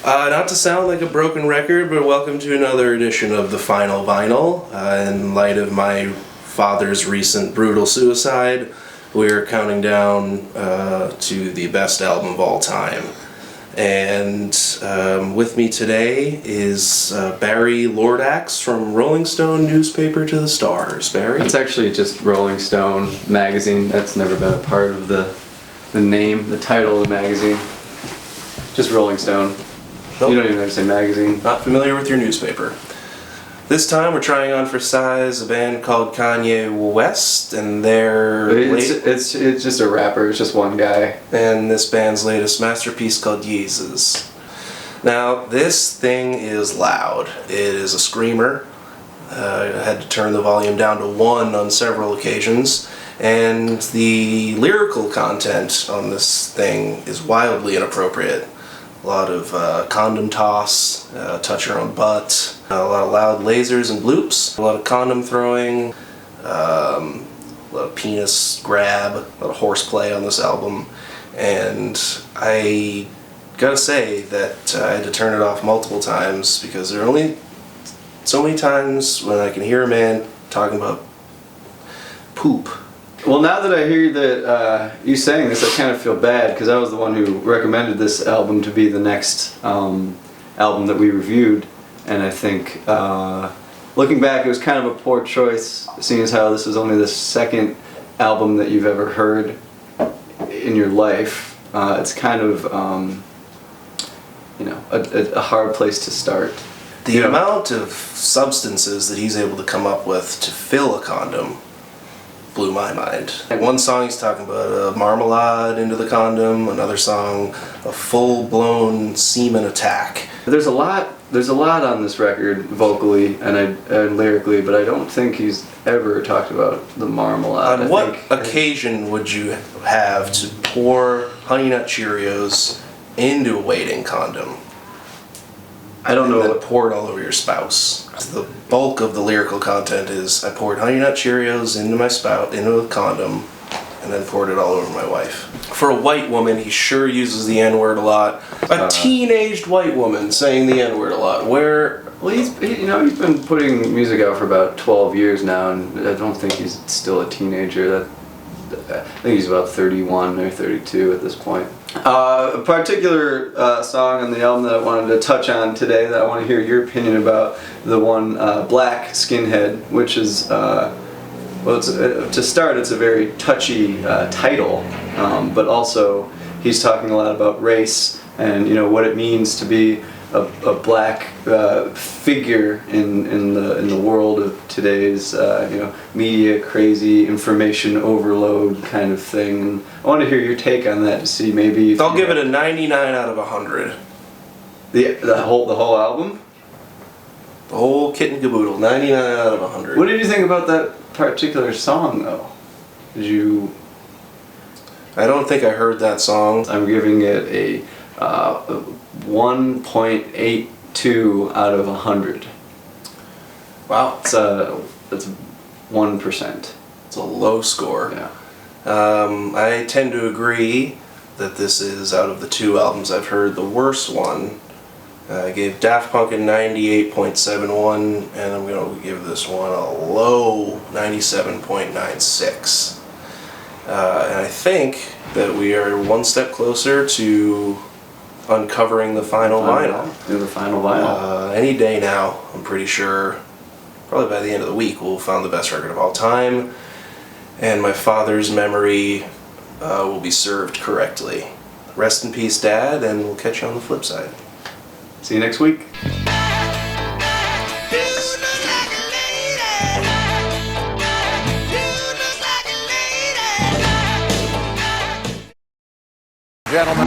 Not to sound like a broken record, but welcome to another edition of The Final Vinyl. In light of my father's recent brutal suicide, we're counting down to the best album of all time. And with me today is Barry Lordaxe from Rolling Stone Newspaper to the Stars. Barry? It's actually just Rolling Stone magazine. That's never been a part of the name, the title of the magazine. Just Rolling Stone. Nope. You don't even have to say magazine. Not familiar with your newspaper. This time we're trying on for size a band called Kanye West, and It's just a rapper. It's just one guy. And this band's latest masterpiece called Yeezus. Now, this thing is loud. It is a screamer. I had to turn the volume down to 1 on several occasions, and the lyrical content on this thing is wildly inappropriate. A lot of condom toss, touch your own butt, a lot of loud lasers and bloops, a lot of condom throwing, a lot of penis grab, a lot of horseplay on this album, and I gotta say that I had to turn it off multiple times because there are only so many times when I can hear a man talking about poop. Well, now that I hear that you saying this, I kind of feel bad because I was the one who recommended this album to be the next album that we reviewed, and I think looking back, it was kind of a poor choice, seeing as how this is only the second album that you've ever heard in your life. It's kind of a hard place to start. The amount of substances that he's able to come up with to fill a condom blew my mind. One song he's talking about a marmalade into the condom, another song a full-blown semen attack. There's a lot on this record vocally and lyrically, but I don't think he's ever talked about the marmalade. On what occasion would you have to pour Honey Nut Cheerios into a waiting condom? I don't know. And then pour it all over your spouse. The bulk of the lyrical content is I poured Honey Nut Cheerios into a condom, and then poured it all over my wife. For a white woman, he sure uses the N-word a lot. A teenaged white woman saying the N-word a lot. Well, he's been putting music out for about 12 years now, and I don't think he's still a teenager. I think he's about 31 or 32 at this point. A particular song on the album that I wanted to touch on today that I want to hear your opinion about, the one Black Skinhead, which is, to start, it's a very touchy title, but also he's talking a lot about race and what it means to be a black figure in the world of today's media crazy information overload kind of thing. And I want to hear your take on that to see maybe. I'll give it a 99 out of 100. The whole album. The whole kit and caboodle, 99 out of 100. What did you think about that particular song though? I don't think I heard that song. I'm giving it a 1.82 out of 100. Wow. That's 1%. It's a low score. Yeah. I tend to agree that this is, out of the 2 albums I've heard, the worst one. I gave Daft Punk a 98.71, and I'm going to give this one a low 97.96. And I think that we are one step closer to uncovering the final vinyl. The final vinyl. Any day now, I'm pretty sure. Probably by the end of the week, we'll find the best record of all time, and my father's memory will be served correctly. Rest in peace, Dad, and we'll catch you on the flip side. See you next week. Gentlemen.